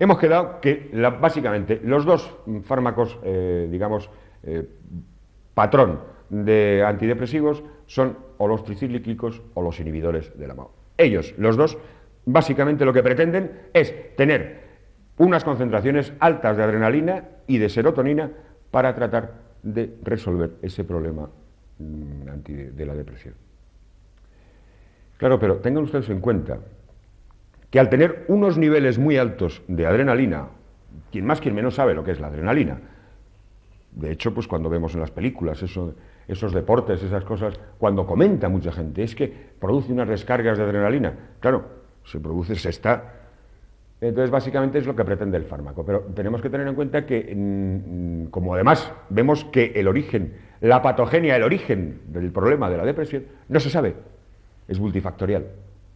Hemos quedado que, básicamente, los dos fármacos, digamos, patrón de antidepresivos son o los tricíclicos o los inhibidores de la MAO. Ellos, los dos, básicamente lo que pretenden es tener unas concentraciones altas de adrenalina y de serotonina para tratar de resolver ese problema de la depresión. Claro, pero tengan ustedes en cuenta que al tener unos niveles muy altos de adrenalina, quien más quien menos sabe lo que es la adrenalina. De hecho, pues cuando vemos en las películas esos deportes, esas cosas, cuando comenta mucha gente, es que produce unas descargas de adrenalina. Claro, se produce, se está. Entonces, básicamente es lo que pretende el fármaco. Pero tenemos que tener en cuenta que, como además vemos que el origen, la patogenia, el origen del problema de la depresión, no se sabe. Es multifactorial.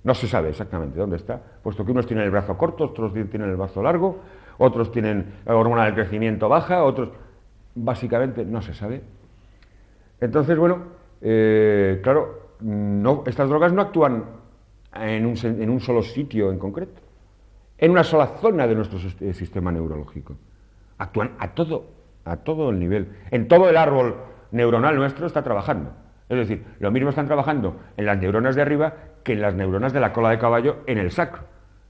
No se sabe exactamente dónde está, puesto que unos tienen el brazo corto, otros tienen el brazo largo, otros tienen la hormona del crecimiento baja, otros... Básicamente no se sabe. Entonces, bueno, claro, estas drogas no actúan en un solo sitio en concreto, en una sola zona de nuestro sistema neurológico. Actúan a todo el nivel. En todo el árbol neuronal nuestro está trabajando. Es decir, lo mismo están trabajando en las neuronas de arriba que en las neuronas de la cola de caballo en el sacro,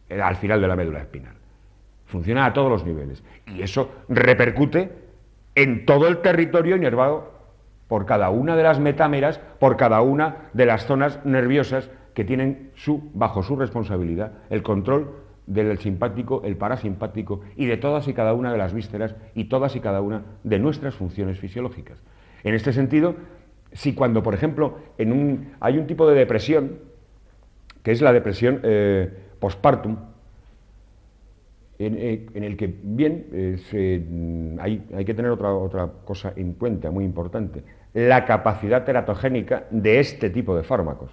al final de la médula espinal. Funciona a todos los niveles. Y eso repercute en todo el territorio inervado por cada una de las metámeras, por cada una de las zonas nerviosas que tienen bajo su responsabilidad el control del simpático, el parasimpático y de todas y cada una de las vísceras y todas y cada una de nuestras funciones fisiológicas. En este sentido, si cuando, por ejemplo, hay un tipo de depresión, que es la depresión postpartum, en el que, bien, hay que tener otra cosa en cuenta, muy importante, la capacidad teratogénica de este tipo de fármacos.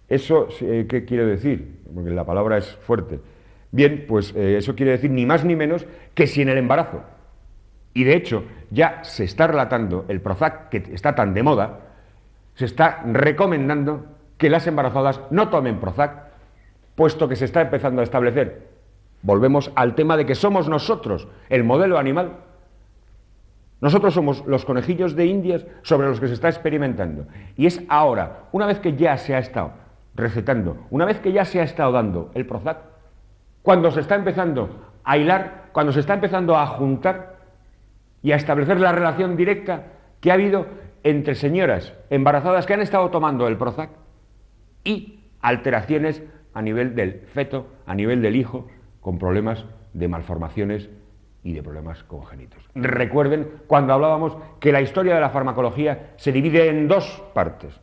¿Eso qué quiere decir? Porque la palabra es fuerte. Bien, pues eso quiere decir ni más ni menos que si en el embarazo, y de hecho ya se está relatando el Prozac, que está tan de moda, se está recomendando que las embarazadas no tomen Prozac, puesto que se está empezando a establecer. Volvemos al tema de que somos nosotros el modelo animal. Nosotros somos los conejillos de Indias sobre los que se está experimentando. Y es ahora, una vez que ya se ha estado recetando, una vez que ya se ha estado dando el Prozac, cuando se está empezando a hilar, cuando se está empezando a juntar y a establecer la relación directa que ha habido entre señoras embarazadas que han estado tomando el Prozac y alteraciones a nivel del feto, a nivel del hijo, con problemas de malformaciones y de problemas congénitos. Recuerden cuando hablábamos que la historia de la farmacología se divide en dos partes,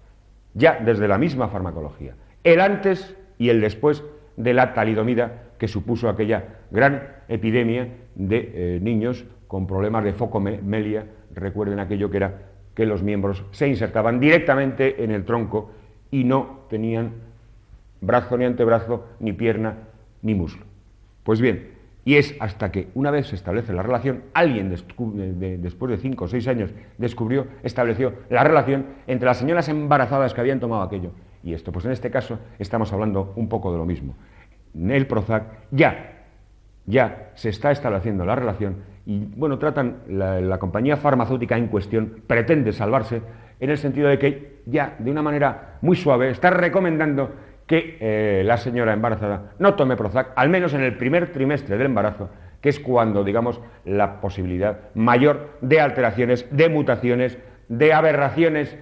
ya desde la misma farmacología, el antes y el después de la talidomida que supuso aquella gran epidemia de niños con problemas de focomelia. Recuerden aquello que era que los miembros se insertaban directamente en el tronco y no tenían brazo ni antebrazo, ni pierna, ni muslo. Pues bien, y es hasta que una vez se establece la relación, alguien después de 5 o 6 años estableció la relación entre las señoras embarazadas que habían tomado aquello y esto. Pues en este caso estamos hablando un poco de lo mismo. En el Prozac ya se está estableciendo la relación y, bueno, la compañía farmacéutica en cuestión pretende salvarse en el sentido de que ya, de una manera muy suave, está recomendando que la señora embarazada no tome Prozac, al menos en el primer trimestre del embarazo, que es cuando, digamos, la posibilidad mayor de alteraciones, de mutaciones, de aberraciones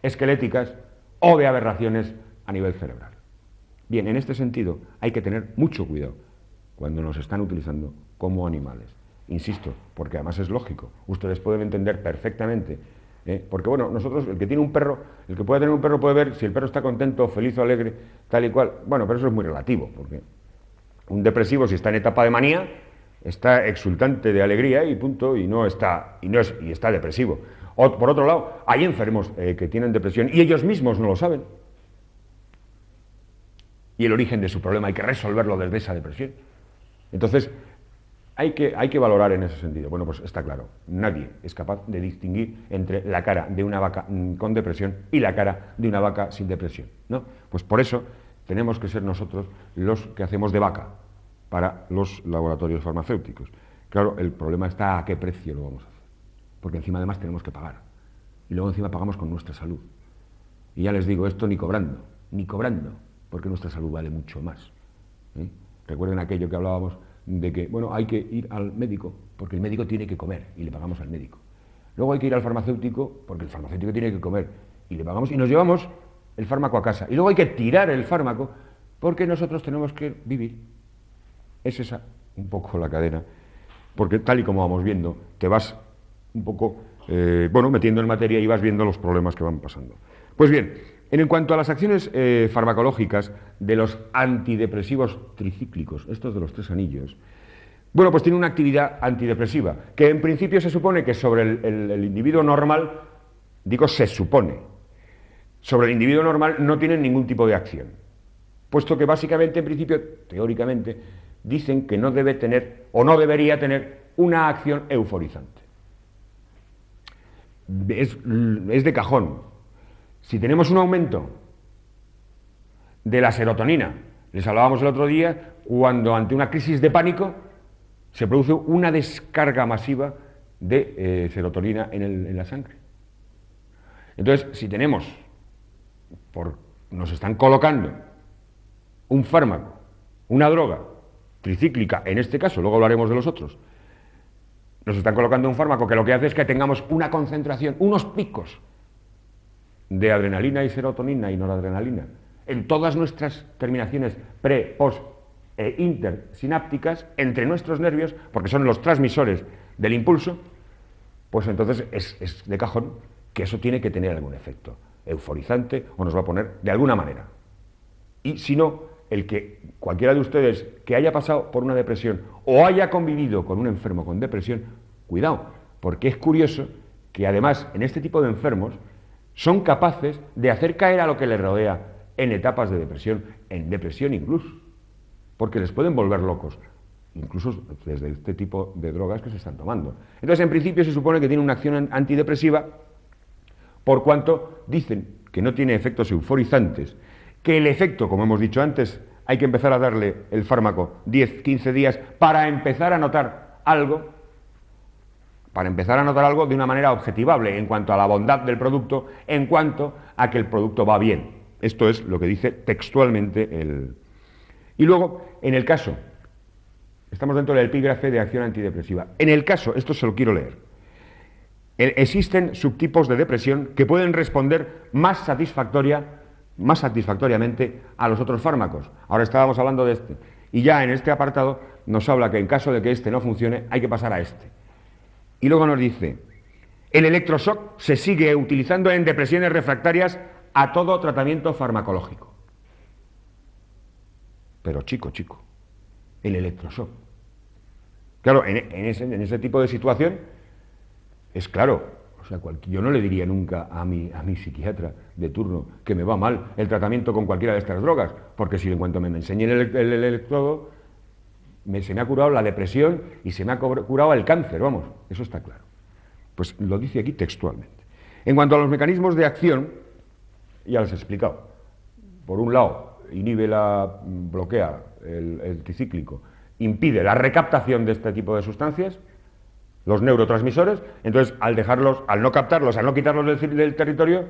esqueléticas o de aberraciones a nivel cerebral. Bien, en este sentido hay que tener mucho cuidado cuando nos están utilizando como animales. Insisto, porque además es lógico, ustedes pueden entender perfectamente. Porque, bueno, nosotros, el que tiene un perro, el que puede tener un perro puede ver si el perro está contento, feliz o alegre, tal y cual. Bueno, pero eso es muy relativo, porque un depresivo, si está en etapa de manía, está exultante de alegría y punto, y está depresivo. O, por otro lado, hay enfermos que tienen depresión y ellos mismos no lo saben. Y el origen de su problema hay que resolverlo desde esa depresión. Entonces, hay que valorar en ese sentido. Bueno, pues está claro, nadie es capaz de distinguir entre la cara de una vaca con depresión y la cara de una vaca sin depresión, ¿no? Pues por eso tenemos que ser nosotros los que hacemos de vaca para los laboratorios farmacéuticos. Claro, el problema está a qué precio lo vamos a hacer, porque encima además tenemos que pagar, y luego encima pagamos con nuestra salud. Y ya les digo, esto ni cobrando, porque nuestra salud vale mucho más. Recuerden aquello que hablábamos de que, bueno, hay que ir al médico, porque el médico tiene que comer, y le pagamos al médico. Luego hay que ir al farmacéutico, porque el farmacéutico tiene que comer, y le pagamos, y nos llevamos el fármaco a casa. Y luego hay que tirar el fármaco, porque nosotros tenemos que vivir. Es esa un poco la cadena, porque tal y como vamos viendo, te vas un poco, metiendo en materia y vas viendo los problemas que van pasando. Pues bien, en cuanto a las acciones farmacológicas de los antidepresivos tricíclicos, estos de los 3 anillos, bueno, pues tiene una actividad antidepresiva, que en principio se supone que sobre el individuo normal, digo se supone, sobre el individuo normal no tienen ningún tipo de acción, puesto que básicamente, en principio, teóricamente, dicen que no debe tener, o no debería tener, una acción euforizante. Es de cajón. Si tenemos un aumento de la serotonina, les hablábamos el otro día, cuando ante una crisis de pánico se produce una descarga masiva de serotonina en la sangre. Entonces, si tenemos, nos están colocando un fármaco, una droga tricíclica, en este caso, luego hablaremos de los otros, nos están colocando un fármaco que lo que hace es que tengamos una concentración, unos picos de adrenalina y serotonina y noradrenalina en todas nuestras terminaciones pre, post e intersinápticas entre nuestros nervios, porque son los transmisores del impulso, pues entonces es de cajón que eso tiene que tener algún efecto euforizante o nos va a poner de alguna manera. Y si no, el que cualquiera de ustedes que haya pasado por una depresión o haya convivido con un enfermo con depresión, cuidado, porque es curioso que además en este tipo de enfermos son capaces de hacer caer a lo que les rodea en etapas de depresión, en depresión incluso, porque les pueden volver locos, incluso desde este tipo de drogas que se están tomando. Entonces, en principio se supone que tiene una acción antidepresiva, por cuanto dicen que no tiene efectos euforizantes, que el efecto, como hemos dicho antes, hay que empezar a darle el fármaco 10, 15 días para empezar a notar algo, de una manera objetivable en cuanto a la bondad del producto, en cuanto a que el producto va bien. Esto es lo que dice textualmente el... Y luego, en el caso, estamos dentro del epígrafe de acción antidepresiva, en el caso, esto se lo quiero leer, existen subtipos de depresión que pueden responder más satisfactoriamente a los otros fármacos. Ahora estábamos hablando de este, y ya en este apartado nos habla que en caso de que este no funcione, hay que pasar a este. Y luego nos dice, el electroshock se sigue utilizando en depresiones refractarias a todo tratamiento farmacológico. Pero chico, el electroshock. Claro, en ese tipo de situación, es claro, o sea, yo no le diría nunca a mi psiquiatra de turno que me va mal el tratamiento con cualquiera de estas drogas, porque si en cuanto me enseñen el electrodo, se me ha curado la depresión y se me ha curado el cáncer, vamos, eso está claro. Pues lo dice aquí textualmente. En cuanto a los mecanismos de acción, ya les he explicado. Por un lado, bloquea el tricíclico, impide la recaptación de este tipo de sustancias, los neurotransmisores, entonces al no captarlos, al no quitarlos del territorio,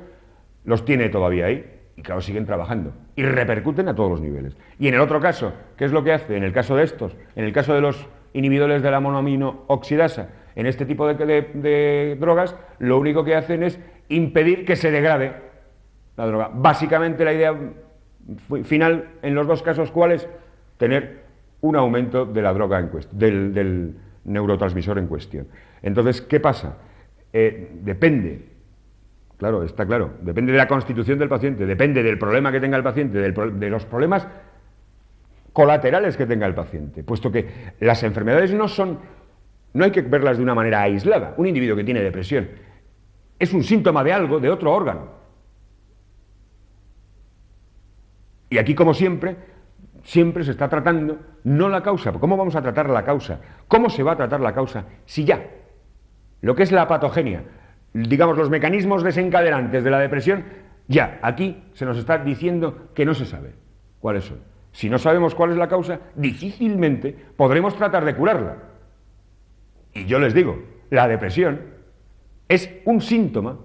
los tiene todavía ahí. Y claro, siguen trabajando y repercuten a todos los niveles. Y en el otro caso, ¿qué es lo que hace? En el caso de estos, en el caso de los inhibidores de la monoamino oxidasa, en este tipo de drogas, lo único que hacen es impedir que se degrade la droga. Básicamente la idea final en los dos casos, ¿cuál es? Tener un aumento de la droga en cuestión, del neurotransmisor en cuestión. Entonces, ¿qué pasa? Depende. Claro, está claro, depende de la constitución del paciente, depende del problema que tenga el paciente, de los problemas colaterales que tenga el paciente, puesto que las enfermedades no hay que verlas de una manera aislada. Un individuo que tiene depresión es un síntoma de algo, de otro órgano. Y aquí, como siempre se está tratando no la causa. ¿Cómo vamos a tratar la causa? ¿Cómo se va a tratar la causa si ya lo que es la patogenia, digamos, los mecanismos desencadenantes de la depresión, ya aquí se nos está diciendo que no se sabe cuáles son? Si no sabemos cuál es la causa, difícilmente podremos tratar de curarla. Y yo les digo, la depresión es un síntoma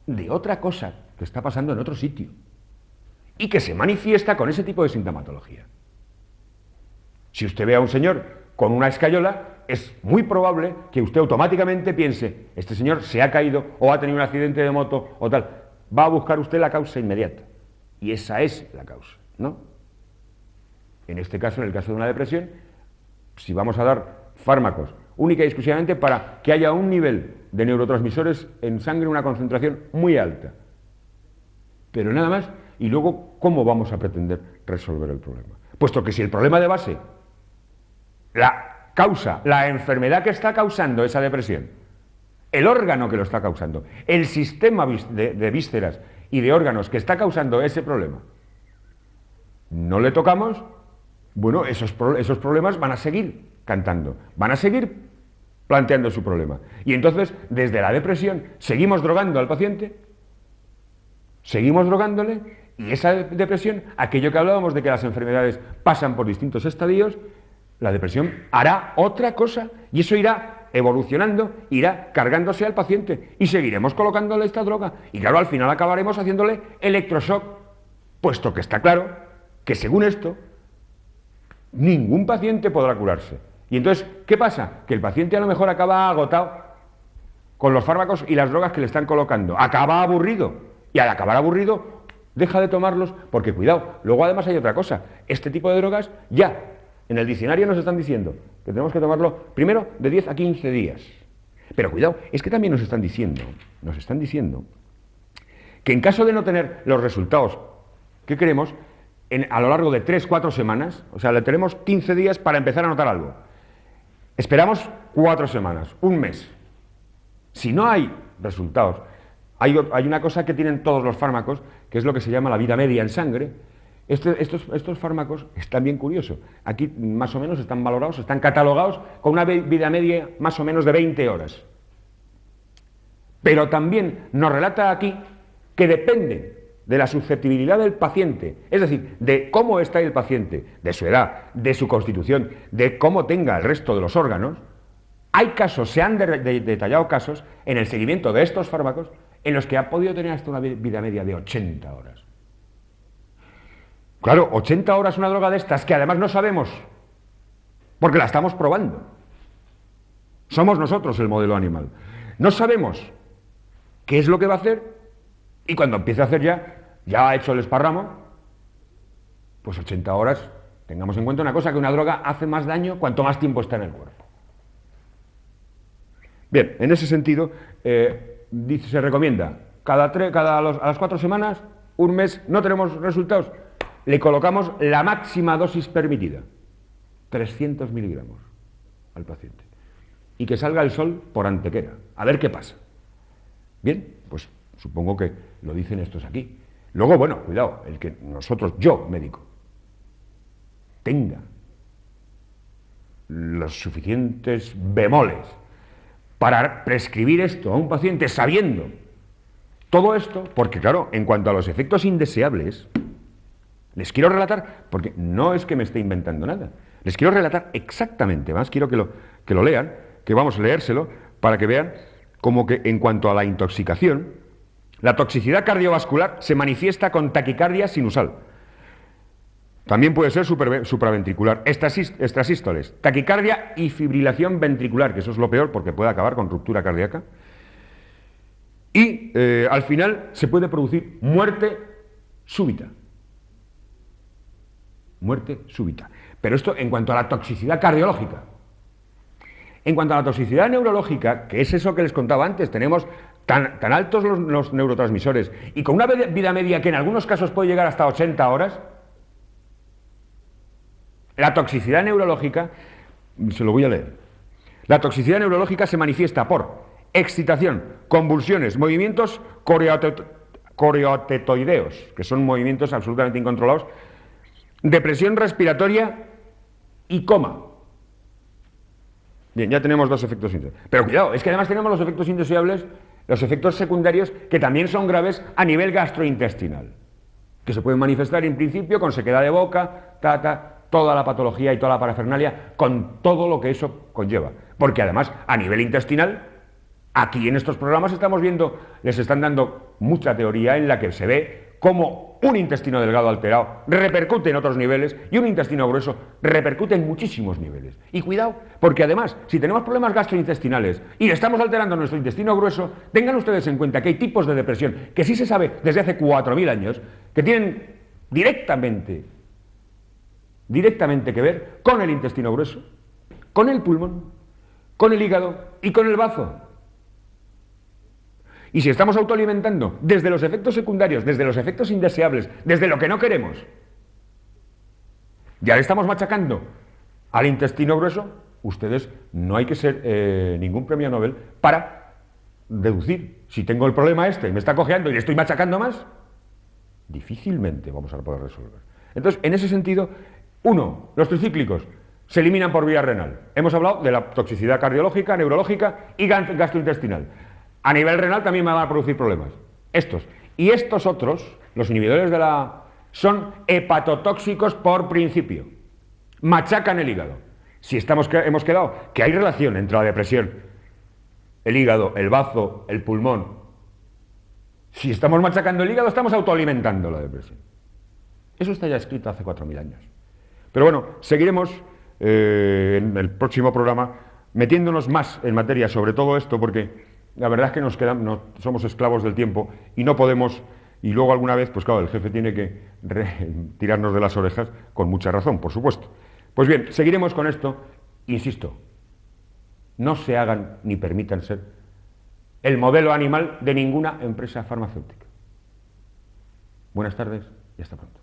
de otra cosa que está pasando en otro sitio y que se manifiesta con ese tipo de sintomatología. Si usted ve a un señor con una escayola, es muy probable que usted automáticamente piense, este señor se ha caído o ha tenido un accidente de moto o tal. Va a buscar usted la causa inmediata. Y esa es la causa, ¿no? En este caso, en el caso de una depresión, si vamos a dar fármacos única y exclusivamente para que haya un nivel de neurotransmisores en sangre, una concentración muy alta. Pero nada más, y luego, ¿cómo vamos a pretender resolver el problema? Puesto que si el problema de base, la causa, la enfermedad que está causando esa depresión, el órgano que lo está causando, el sistema de vísceras y de órganos que está causando ese problema, no le tocamos, bueno, esos problemas van a seguir cantando, van a seguir planteando su problema. Y entonces, desde la depresión, seguimos drogando al paciente, seguimos drogándole, y esa depresión, aquello que hablábamos de que las enfermedades pasan por distintos estadios, la depresión hará otra cosa, y eso irá evolucionando, irá cargándose al paciente, y seguiremos colocándole esta droga, y claro, al final acabaremos haciéndole electroshock, puesto que está claro que según esto, ningún paciente podrá curarse. Y entonces, ¿qué pasa? Que el paciente a lo mejor acaba agotado con los fármacos y las drogas que le están colocando. Acaba aburrido. Y al acabar aburrido, deja de tomarlos, porque cuidado, luego además hay otra cosa. Este tipo de drogas ya, en el diccionario nos están diciendo que tenemos que tomarlo primero de 10 a 15 días. Pero cuidado, es que también nos están diciendo que en caso de no tener los resultados que queremos, a lo largo de 3-4 semanas, o sea, le tenemos 15 días para empezar a notar algo. Esperamos 4 semanas, un mes. Si no hay resultados, hay una cosa que tienen todos los fármacos, que es lo que se llama la vida media en sangre. Estos fármacos están bien curiosos. Aquí más o menos están valorados, están catalogados con una vida media más o menos de 20 horas. Pero también nos relata aquí que depende de la susceptibilidad del paciente, es decir, de cómo está el paciente, de su edad, de su constitución, de cómo tenga el resto de los órganos. Hay casos, se han detallado casos en el seguimiento de estos fármacos en los que ha podido tener hasta una vida media de 80 horas. Claro, 80 horas una droga de estas que además no sabemos, porque la estamos probando. Somos nosotros el modelo animal. No sabemos qué es lo que va a hacer, y cuando empiece a hacer ya ha hecho el esparramo, pues 80 horas, tengamos en cuenta una cosa, que una droga hace más daño cuanto más tiempo está en el cuerpo. Bien, en ese sentido, se recomienda a las 4 semanas, un mes, no tenemos resultados, le colocamos la máxima dosis permitida, 300 miligramos al paciente, y que salga el sol por Antequera, a ver qué pasa. Bien, pues supongo que lo dicen estos aquí. Luego, bueno, cuidado, el que yo, médico, tenga los suficientes bemoles para prescribir esto a un paciente sabiendo todo esto, porque claro, en cuanto a los efectos indeseables, les quiero relatar, porque no es que me esté inventando nada, les quiero relatar exactamente, más quiero que lo lean, que vamos a leérselo, para que vean como que en cuanto a la intoxicación, la toxicidad cardiovascular se manifiesta con taquicardia sinusal. También puede ser supraventricular, extrasístoles, taquicardia y fibrilación ventricular, que eso es lo peor porque puede acabar con ruptura cardíaca. Y al final se puede producir muerte súbita. Muerte súbita. Pero esto en cuanto a la toxicidad cardiológica. En cuanto a la toxicidad neurológica, que es eso que les contaba antes, tenemos tan altos los neurotransmisores y con una vida media que en algunos casos puede llegar hasta 80 horas, la toxicidad neurológica, se lo voy a leer, la toxicidad neurológica se manifiesta por excitación, convulsiones, movimientos coreotetoideos, que son movimientos absolutamente incontrolados, depresión respiratoria y coma. Bien, ya tenemos 2 efectos indeseables. Pero cuidado, es que además tenemos los efectos indeseables, los efectos secundarios, que también son graves a nivel gastrointestinal, que se pueden manifestar en principio con sequedad de boca, toda la patología y toda la parafernalia con todo lo que eso conlleva. Porque además, a nivel intestinal, aquí en estos programas estamos viendo, les están dando mucha teoría en la que se ve cómo un intestino delgado alterado repercute en otros niveles y un intestino grueso repercute en muchísimos niveles. Y cuidado, porque además, si tenemos problemas gastrointestinales y estamos alterando nuestro intestino grueso, tengan ustedes en cuenta que hay tipos de depresión que sí se sabe desde hace 4000 años que tienen directamente que ver con el intestino grueso, con el pulmón, con el hígado y con el bazo. Y si estamos autoalimentando desde los efectos secundarios, desde los efectos indeseables, desde lo que no queremos, ya le estamos machacando al intestino grueso, ustedes no hay que ser ningún premio Nobel para deducir si tengo el problema este y me está cojeando y le estoy machacando más, difícilmente vamos a poder resolver. Entonces, en ese sentido, uno, los tricíclicos se eliminan por vía renal. Hemos hablado de la toxicidad cardiológica, neurológica y gastrointestinal. A nivel renal también me van a producir problemas. Estos. Y estos otros, los inhibidores de la... son hepatotóxicos por principio. Machacan el hígado. Si hemos quedado que hay relación entre la depresión, el hígado, el bazo, el pulmón. Si estamos machacando el hígado, estamos autoalimentando la depresión. Eso está ya escrito hace 4000 años. Pero bueno, seguiremos en el próximo programa metiéndonos más en materia sobre todo esto, porque la verdad es que somos esclavos del tiempo y no podemos, y luego alguna vez, pues claro, el jefe tiene que tirarnos de las orejas con mucha razón, por supuesto. Pues bien, seguiremos con esto, insisto, no se hagan ni permitan ser el modelo animal de ninguna empresa farmacéutica. Buenas tardes y hasta pronto.